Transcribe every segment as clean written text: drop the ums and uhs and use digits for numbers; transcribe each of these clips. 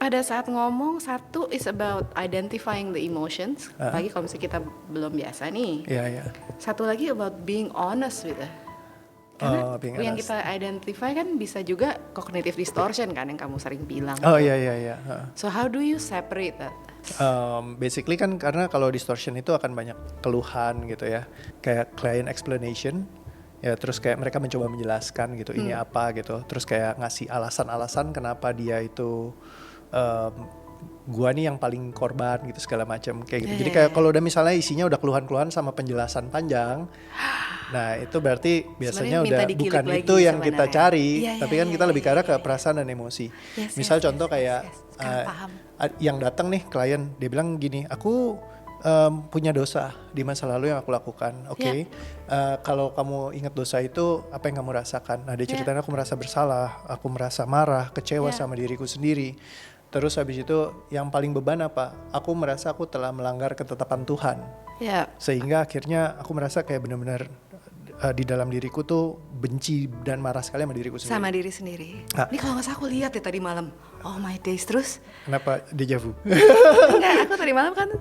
pada saat ngomong, satu is about identifying the emotions, apalagi kalau misalnya kita belum biasa nih. Iya, iya. Satu lagi about being honest with it. Karena Being yang honest. kita identify kan bisa juga cognitive distortion kan yang kamu sering bilang. Oh iya, iya, iya. So how do you separate that? Basically kan karena kalau distortion itu akan banyak keluhan gitu ya, kayak client explanation ya, terus kayak mereka mencoba menjelaskan gitu ini apa gitu, terus kayak ngasih alasan-alasan kenapa dia itu gua nih yang paling korban gitu segala macam kayak gitu. Jadi kayak kalau udah misalnya isinya udah keluhan-keluhan sama penjelasan panjang, nah itu berarti biasanya Sebenarnya udah minta dikilik bukan lagi itu yang kita sebenarnya. cari, Iya, tapi iya, kan iya, kita lebih iya, ke arah iya, ke iya. perasaan dan emosi. Yes, Misal yes, contoh yes, kayak yes. Sekarang paham. yang datang nih klien, dia bilang gini, aku punya dosa di masa lalu yang aku lakukan. Oke. Kalau kamu ingat dosa itu, apa yang kamu rasakan? Nah, dia ceritain aku merasa bersalah, aku merasa marah, kecewa sama diriku sendiri. Terus habis itu yang paling beban apa? Aku merasa aku telah melanggar ketetapan Tuhan. Sehingga akhirnya aku merasa kayak benar-benar di dalam diriku tuh benci dan marah sekali sama diriku sendiri. Sama diri sendiri. Ini kalau nggak salah aku lihat ya tadi malam. Oh my days, terus? Kenapa deja vu? Enggak, aku tadi malam kan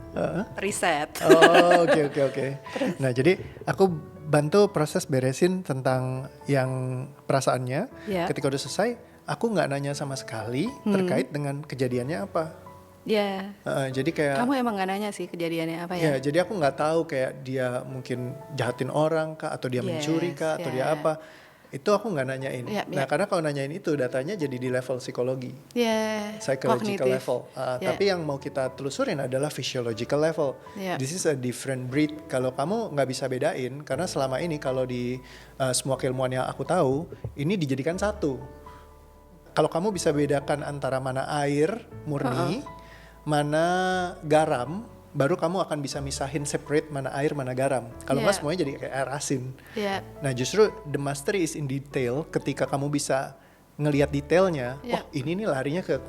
riset. Oh, oke. Nah, jadi aku bantu proses beresin tentang yang perasaannya. Ketika udah selesai, aku nggak nanya sama sekali terkait dengan kejadiannya apa. Jadi kayak kamu emang gak nanya sih kejadiannya apa ya? Jadi aku nggak tahu kayak dia mungkin jahatin orang kah, atau dia mencuri kah, atau dia apa. Itu aku nggak nanyain. Nah, karena kalau nanyain itu datanya jadi di level psikologi, psychological level. Tapi yang mau kita telusurin adalah physiological level. This is a different breed. Kalau kamu nggak bisa bedain, karena selama ini kalau di semua keilmuan yang aku tahu, ini dijadikan satu. Kalau kamu bisa bedakan antara mana air murni, mana garam, baru kamu akan bisa misahin separate mana air mana garam. Kalau nggak semuanya jadi kayak air asin. Nah, justru the mastery is in detail. Ketika kamu bisa ngelihat detailnya, oh ini nih larinya ke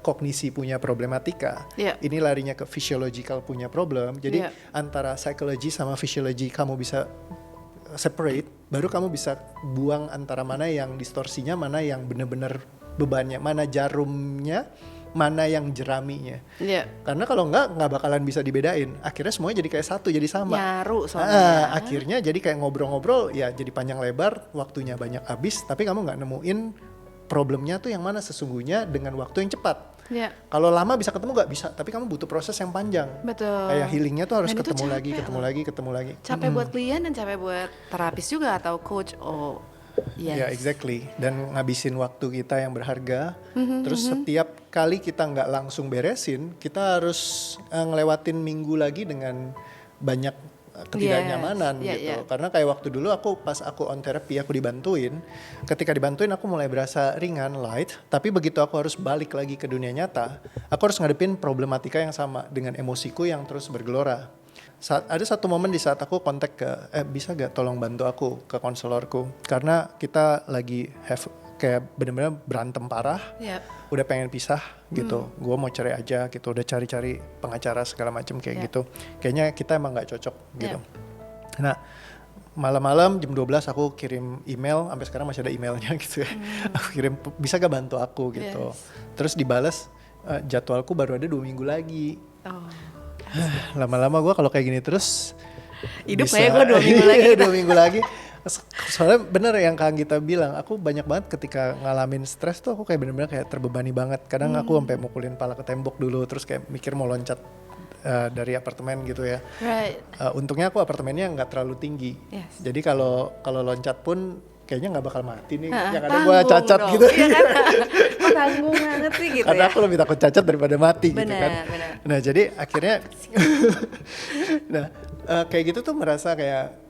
kognisi punya problematika, ini larinya ke physiological punya problem. Jadi antara psychology sama physiology kamu bisa separate, baru kamu bisa buang antara mana yang distorsinya, mana yang benar-benar bebannya, mana jarumnya, mana yang jeraminya. Karena kalau nggak bakalan bisa dibedain. Akhirnya semuanya jadi kayak satu, jadi sama. Nyaru soalnya. Akhirnya jadi kayak ngobrol-ngobrol, ya jadi panjang lebar, waktunya banyak habis, tapi kamu nggak nemuin problemnya tuh yang mana sesungguhnya dengan waktu yang cepat. Kalau lama bisa ketemu nggak bisa, tapi kamu butuh proses yang panjang. Betul. Kayak healingnya tuh harus Dan ketemu lagi. Capek buat klien dan capek buat terapis juga atau coach. Ya, exactly. Dan ngabisin waktu kita yang berharga. Terus setiap kali kita nggak langsung beresin, kita harus ngelewatin minggu lagi dengan banyak ketidaknyamanan gitu. Karena kayak waktu dulu pas aku on therapy, aku dibantuin. Ketika dibantuin aku mulai berasa ringan, light. Tapi begitu aku harus balik lagi ke dunia nyata, aku harus ngadepin problematika yang sama dengan emosiku yang terus bergelora. Ada satu momen di saat aku kontak ke, bisa gak tolong bantu aku ke konselorku, karena kita lagi kayak bener-bener berantem parah, udah pengen pisah gitu, gue mau cerai aja gitu, udah cari-cari pengacara segala macem kayak gitu, kayaknya kita emang gak cocok gitu. Nah, malam-malam jam 12 aku kirim email, sampai sekarang masih ada emailnya gitu ya. Aku kirim, bisa gak bantu aku gitu. Terus dibales, jadwalku baru ada 2 minggu lagi. Lama-lama gue kalau kayak gini terus hidup bisa, kayak gue 2 minggu lagi. 2 minggu lagi. Soalnya bener yang Kang Gita bilang, aku banyak banget ketika ngalamin stres tuh aku kayak bener-bener kayak terbebani banget. Kadang aku sampai mukulin pala ke tembok dulu, terus kayak mikir mau loncat dari apartemen gitu ya. Untungnya aku apartemennya nggak terlalu tinggi, jadi kalau loncat pun kayaknya nggak bakal mati nih, yang ada gue cacat dong. Gitu. Iya kan? Tanggung banget sih gitu. Karena aku lebih takut cacat daripada mati gitu kan. Nah, jadi akhirnya kayak gitu tuh merasa kayak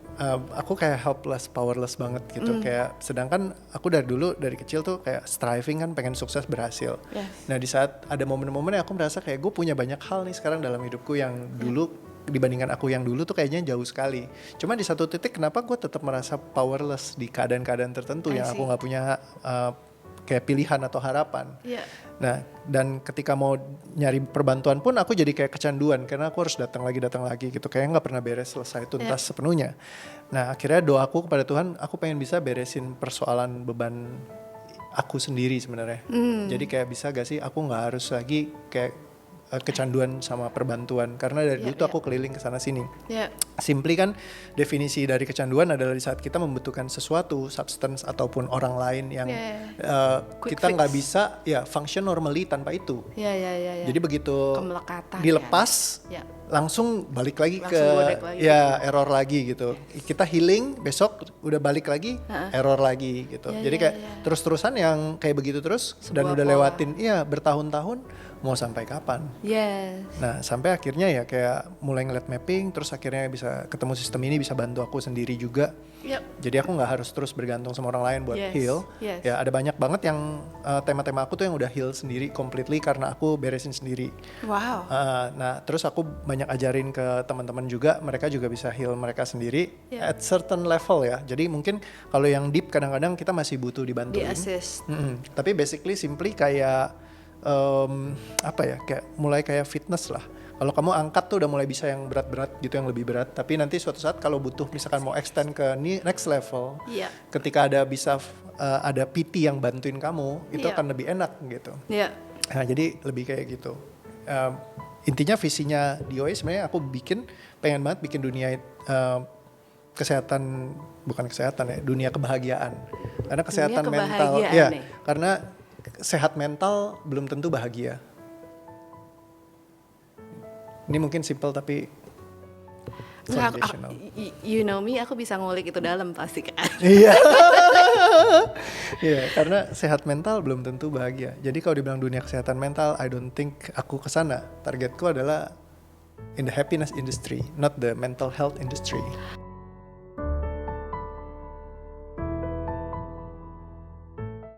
aku kayak helpless, powerless banget gitu. Kayak sedangkan aku dari dulu dari kecil tuh kayak striving kan, pengen sukses, berhasil. Nah, di saat ada momen-momen yang aku merasa kayak gue punya banyak hal nih sekarang dalam hidupku yang dulu dibandingkan aku yang dulu tuh kayaknya jauh sekali. Cuma di satu titik kenapa gue tetap merasa powerless di keadaan-keadaan tertentu yang aku nggak punya kayak pilihan atau harapan. Nah, dan ketika mau nyari perbantuan pun aku jadi kayak kecanduan karena aku harus datang lagi gitu, kayak nggak pernah beres selesai tuntas sepenuhnya. Nah, akhirnya doaku kepada Tuhan, aku pengen bisa beresin persoalan beban aku sendiri sebenarnya. Jadi kayak bisa gak sih aku nggak harus lagi kayak kecanduan sama perbantuan, karena dari dulu tuh aku keliling ke sana sini. Simply kan definisi dari kecanduan adalah di saat kita membutuhkan sesuatu, substance ataupun orang lain yang kita nggak bisa function normally tanpa itu. Jadi begitu dilepas langsung balik lagi error lagi gitu. Kita healing, besok udah balik lagi error lagi gitu. Jadi kayak terus-terusan yang kayak begitu terus dan udah lewatin bertahun-tahun, mau sampai kapan? Nah sampai akhirnya ya kayak mulai ngeliat mapping, terus akhirnya bisa ketemu sistem ini, bisa bantu aku sendiri juga. Jadi aku nggak harus terus bergantung sama orang lain buat heal. Ya ada banyak banget yang tema-tema aku tuh yang udah heal sendiri completely karena aku beresin sendiri. Wow. Nah terus aku banyak ajarin ke teman-teman juga, mereka juga bisa heal mereka sendiri at certain level ya. Jadi mungkin kalau yang deep kadang-kadang kita masih butuh dibantuin. Di-assist. Tapi basically simply kayak kayak mulai kayak fitness lah. Kalau kamu angkat tuh udah mulai bisa yang berat-berat gitu, yang lebih berat. Tapi nanti suatu saat kalau butuh misalkan mau extend ke next level, ketika ada ada PT yang bantuin kamu, itu akan lebih enak gitu. Nah jadi lebih kayak gitu. Intinya visinya DOA sebenarnya aku pengen banget bikin dunia kesehatan, bukan kesehatan ya, dunia kebahagiaan. Karena kesehatan mental, karena sehat mental belum tentu bahagia. Ini mungkin simple tapi foundational. You know me, aku bisa ngulik itu dalam pasti kan. Iya. Iya, karena sehat mental belum tentu bahagia. Jadi kalau dibilang dunia kesehatan mental, I don't think aku kesana. Targetku adalah in the happiness industry, not the mental health industry.